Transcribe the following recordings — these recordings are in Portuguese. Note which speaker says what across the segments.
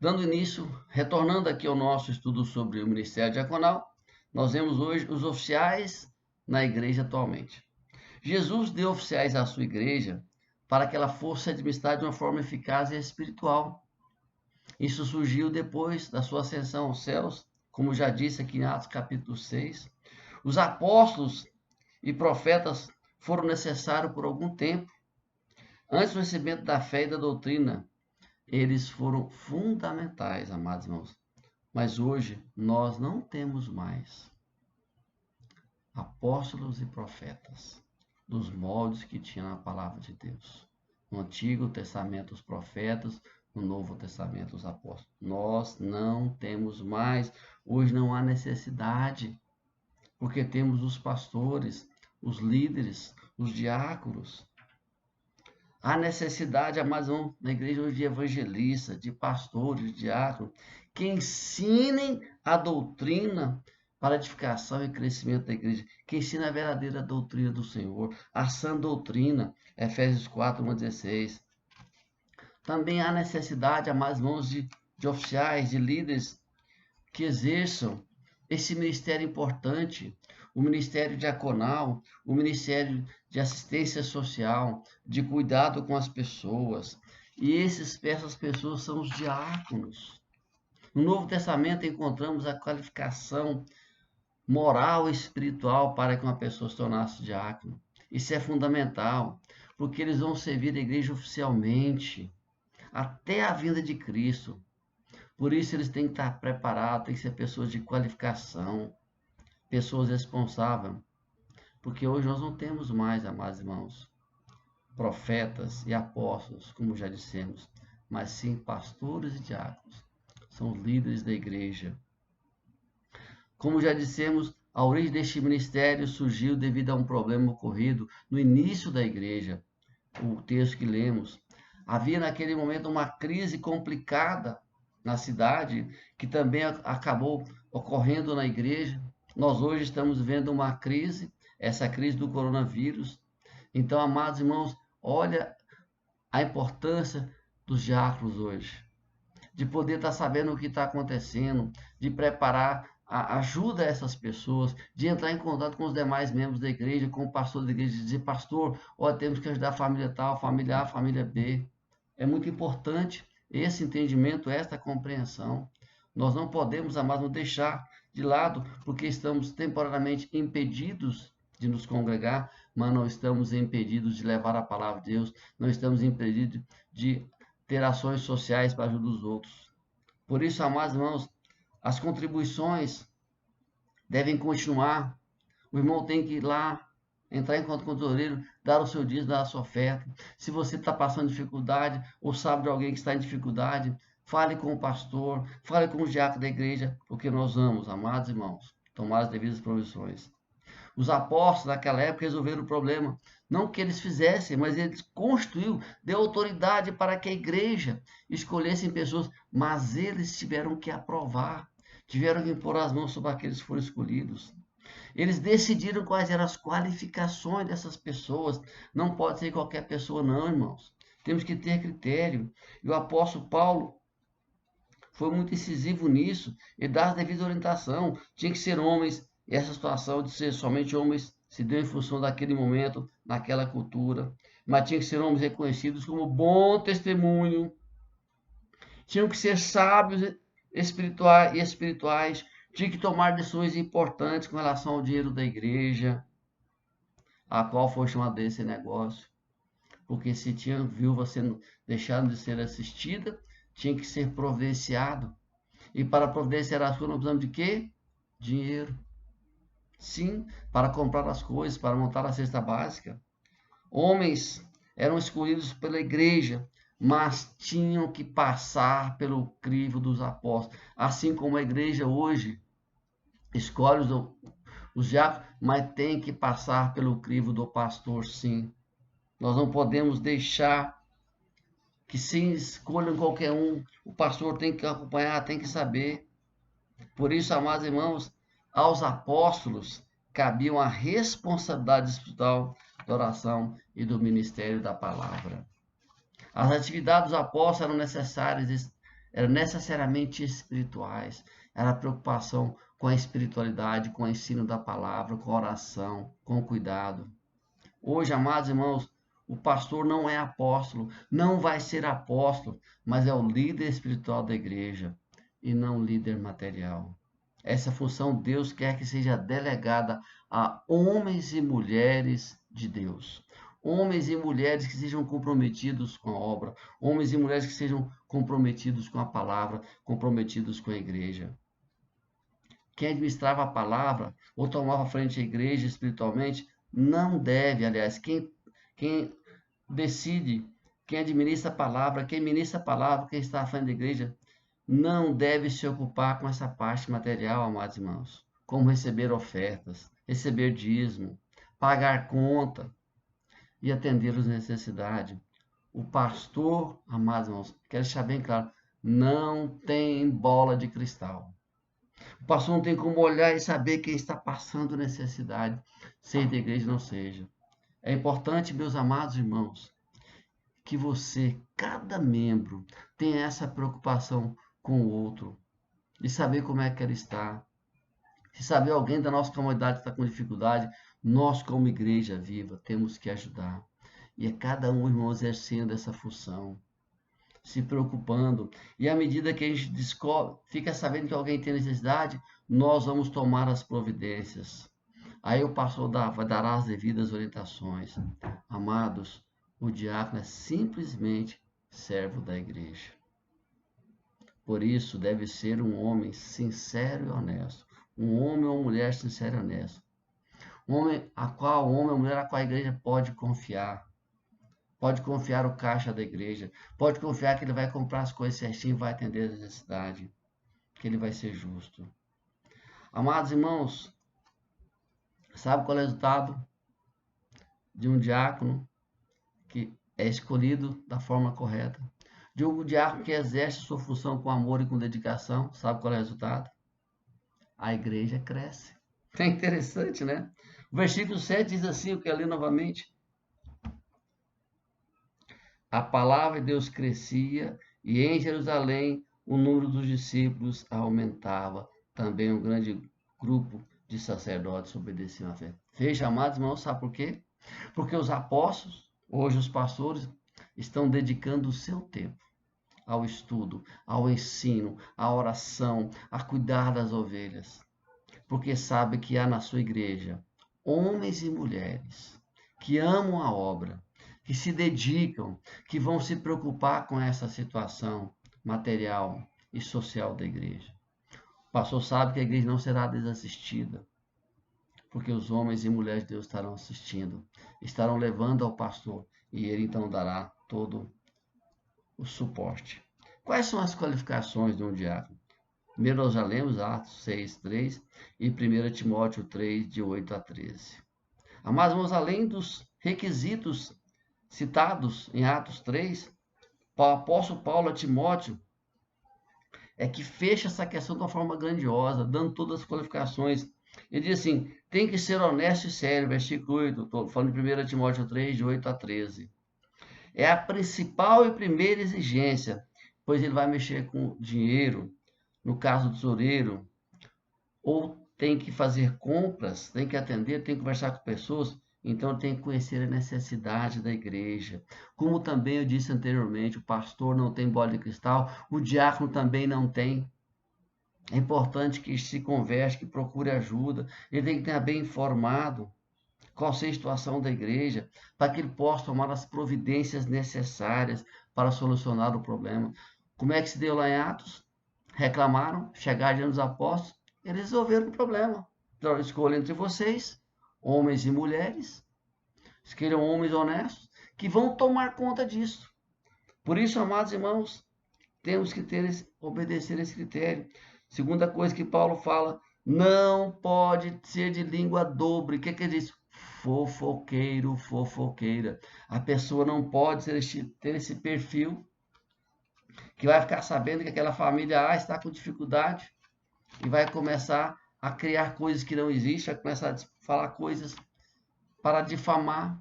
Speaker 1: Dando início, retornando aqui ao nosso estudo sobre o ministério diaconal, nós vemos hoje os oficiais na igreja atualmente. Jesus deu oficiais à sua igreja para que ela fosse administrada de uma forma eficaz e espiritual. Isso surgiu depois da sua ascensão aos céus, como já disse aqui em Atos capítulo 6. Os apóstolos e profetas foram necessários por algum tempo. Antes do recebimento da fé e da doutrina, eles foram fundamentais, amados irmãos. Mas hoje nós não temos mais apóstolos e profetas dos moldes que tinha na palavra de Deus. No Antigo Testamento, os profetas, no Novo Testamento, os apóstolos. Nós não temos mais. Hoje não há necessidade, porque temos os pastores, os líderes, os diáconos. Há necessidade, amados irmãos, na igreja hoje de evangelistas, de pastores, de diáconos, que ensinem a doutrina para a edificação e crescimento da igreja, que ensinem a verdadeira doutrina do Senhor, a sã doutrina, Efésios 4, 1 a 16. Também há necessidade, amados irmãos, de oficiais, de líderes que exerçam esse ministério importante, o ministério diaconal, o ministério de assistência social, de cuidado com as pessoas. E essas pessoas são os diáconos. No Novo Testamento encontramos a qualificação moral e espiritual para que uma pessoa se tornasse diácono. Isso é fundamental, porque eles vão servir a igreja oficialmente, até a vinda de Cristo. Por isso eles têm que estar preparados, têm que ser pessoas de qualificação, pessoas responsáveis. Porque hoje nós não temos mais, amados irmãos, profetas e apóstolos, como já dissemos, mas sim pastores e diáconos. São os líderes da igreja. Como já dissemos, a origem deste ministério surgiu devido a um problema ocorrido no início da igreja. O texto que lemos. Havia naquele momento uma crise complicada na cidade, que também acabou ocorrendo na igreja. Nós hoje estamos vendo uma crise, essa crise do coronavírus. Então, amados irmãos, olha a importância dos diáconos hoje, de poder estar sabendo o que está acontecendo, de preparar a ajuda a essas pessoas, de entrar em contato com os demais membros da igreja, com o pastor da igreja, de dizer, pastor, ó, temos que ajudar a família tal, família A, família B. É muito importante esse entendimento, esta compreensão. Nós não podemos, amados, deixar de lado, porque estamos temporariamente impedidos de nos congregar, mas não estamos impedidos de levar a palavra de Deus, não estamos impedidos de ter ações sociais para ajudar os outros. Por isso, amados irmãos, as contribuições devem continuar. O irmão tem que ir lá, entrar em contato com o tesoureiro, dar o seu dízimo, dar a sua oferta. Se você está passando dificuldade ou sabe de alguém que está em dificuldade, fale com o pastor, fale com o diácono da igreja, porque nós vamos, amados irmãos, tomar as devidas provisões. Os apóstolos naquela época resolveram o problema. Não que eles fizessem, mas eles construiu, deu autoridade para que a igreja escolhesse pessoas, mas eles tiveram que aprovar, tiveram que pôr as mãos sobre aqueles que foram escolhidos. Eles decidiram quais eram as qualificações dessas pessoas. Não pode ser qualquer pessoa, não, irmãos. Temos que ter critério. E o apóstolo Paulo foi muito incisivo nisso. Ele dá a devida orientação. Tinha que ser homens. E essa situação de ser somente homens se deu em função daquele momento, naquela cultura. Mas tinha que ser homens reconhecidos como bom testemunho. Tinham que ser sábios espirituais. Tinha que tomar decisões importantes com relação ao dinheiro da igreja, a qual foi chamado desse negócio. Porque se tinha viúva sendo deixando de ser assistida, tinha que ser providenciado. E para providenciar as coisas, nós precisamos de quê? Dinheiro. Sim, para comprar as coisas, para montar a cesta básica. Homens eram escolhidos pela igreja, mas tinham que passar pelo crivo dos apóstolos. Assim como a igreja hoje escolhe os diáconos, mas tem que passar pelo crivo do pastor, sim. Nós não podemos deixar que se escolham qualquer um, o pastor tem que acompanhar, tem que saber. Por isso, amados irmãos, aos apóstolos cabia a responsabilidade espiritual da oração e do ministério da palavra. As atividades dos apóstolos eram necessárias eram necessariamente espirituais. Era a preocupação com a espiritualidade, com o ensino da palavra, com a oração, com o cuidado. Hoje, amados irmãos, o pastor não é apóstolo, não vai ser apóstolo, mas é o líder espiritual da igreja e não líder material. Essa função Deus quer que seja delegada a homens e mulheres de Deus. Homens e mulheres que sejam comprometidos com a obra, homens e mulheres que sejam comprometidos com a palavra, comprometidos com a igreja. Quem administrava a palavra ou tomava frente à igreja espiritualmente não deve, aliás, quem decide, quem administra a palavra, quem ministra a palavra, quem está à frente da igreja, não deve se ocupar com essa parte material, amados irmãos, como receber ofertas, receber dízimo, pagar conta e atender as necessidades. O pastor, amados irmãos, quero deixar bem claro, não tem bola de cristal. O pastor não tem como olhar e saber quem está passando necessidade, seja da igreja ou não seja. É importante, meus amados irmãos, que você, cada membro, tenha essa preocupação com o outro, de saber como é que ele está. Se saber alguém da nossa comunidade está com dificuldade, nós, como igreja viva, temos que ajudar. E é cada um, irmão, exercendo essa função, se preocupando. E à medida que a gente descobre, fica sabendo que alguém tem necessidade, nós vamos tomar as providências. Aí o pastor dará as devidas orientações. Amados, o diácono é simplesmente servo da igreja. Por isso, deve ser um homem sincero e honesto. Um homem ou mulher sincero e honesto. Um homem ou mulher a qual a igreja pode confiar. Pode confiar o caixa da igreja. Pode confiar que ele vai comprar as coisas certinho e vai atender a necessidade. Que ele vai ser justo. Amados irmãos, sabe qual é o resultado de um diácono que é escolhido da forma correta? De um diácono que exerce sua função com amor e com dedicação, sabe qual é o resultado? A igreja cresce. É interessante, né? O versículo 7 diz assim, eu quero ler novamente. A palavra de Deus crescia e em Jerusalém o número dos discípulos aumentava. Também um grande grupo de sacerdotes obedeciam à fé. Veja, amados irmãos, sabe por quê? Porque os apóstolos, hoje os pastores, estão dedicando o seu tempo ao estudo, ao ensino, à oração, a cuidar das ovelhas. Porque sabe que há na sua igreja homens e mulheres que amam a obra, que se dedicam, que vão se preocupar com essa situação material e social da igreja. O pastor sabe que a igreja não será desassistida, porque os homens e mulheres de Deus estarão assistindo, estarão levando ao pastor, e ele então dará todo o suporte. Quais são as qualificações de um diácono? Primeiro nós já lemos Atos 6, 3 e 1 Timóteo 3, de 8 a 13. Amados irmãos, além dos requisitos citados em Atos 3, o apóstolo Paulo a Timóteo é que fecha essa questão de uma forma grandiosa, dando todas as qualificações. Ele diz assim, tem que ser honesto e sério, versículo 8, estou falando de 1 Timóteo 3, de 8 a 13. É a principal e primeira exigência, pois ele vai mexer com dinheiro, no caso do tesoureiro, ou tem que fazer compras, tem que atender, tem que conversar com pessoas, então tem que conhecer a necessidade da igreja. Como também eu disse anteriormente, o pastor não tem bola de cristal, o diácono também não tem. É importante que se converse, que procure ajuda, ele tem que estar bem informado qual seja a situação da igreja, para que ele possa tomar as providências necessárias para solucionar o problema. Como é que se deu lá em Atos? Reclamaram, chegaram diante dos apóstolos, eles resolveram o problema. Então, escolha entre vocês, homens e mulheres, escolham homens honestos, que vão tomar conta disso. Por isso, amados irmãos, temos que obedecer esse critério. Segunda coisa que Paulo fala, não pode ser de língua dobre. O que ele diz? Fofoqueiro, fofoqueira. A pessoa não pode ter esse perfil que vai ficar sabendo que aquela família A está com dificuldade e vai começar a criar coisas que não existem, vai começar a falar coisas para difamar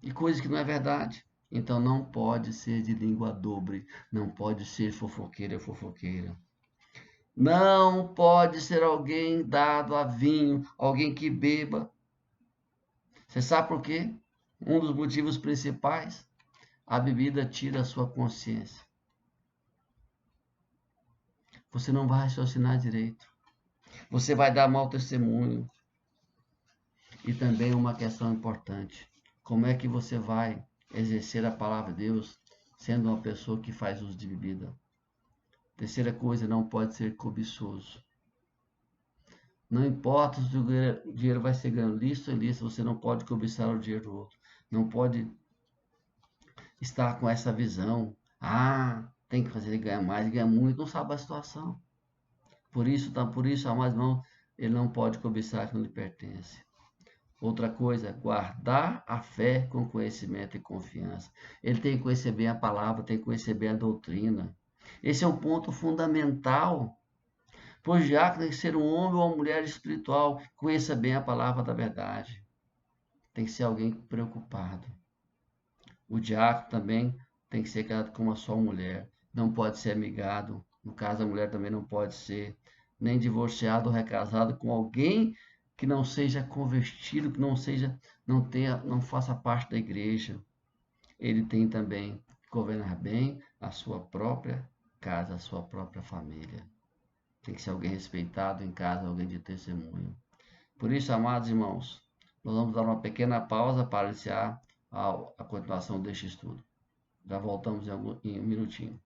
Speaker 1: e coisas que não é verdade. Então não pode ser de língua dobre, não pode ser fofoqueira ou fofoqueira. Não pode ser alguém dado a vinho, alguém que beba. Você sabe por quê? Um dos motivos principais, a bebida tira a sua consciência. Você não vai raciocinar direito. Você vai dar mau testemunho. E também uma questão importante: como é que você vai exercer a palavra de Deus sendo uma pessoa que faz uso de bebida? Terceira coisa, não pode ser cobiçoso. Não importa se o dinheiro vai ser ganho lícito ou ilícito, você não pode cobiçar o dinheiro do outro. Não pode estar com essa visão. Ah, tem que fazer ele ganhar mais, ganhar muito, não sabe a situação. Por isso, amados irmãos, ele não pode cobiçar que não lhe pertence. Outra coisa, guardar a fé com conhecimento e confiança. Ele tem que conhecer bem a palavra, tem que conhecer bem a doutrina. Esse é um ponto fundamental. Pois diácono tem que ser um homem ou uma mulher espiritual, que conheça bem a palavra da verdade. Tem que ser alguém preocupado. O diácono também tem que ser casado com uma só mulher. Não pode ser amigado. No caso, a mulher também não pode ser nem divorciado ou recasado com alguém que não seja convertido, que não faça parte da igreja. Ele tem também que governar bem a sua própria casa, a sua própria família. Tem que ser alguém respeitado em casa, alguém de testemunho. Por isso, amados irmãos, nós vamos dar uma pequena pausa para iniciar a continuação deste estudo. Já voltamos em um minutinho.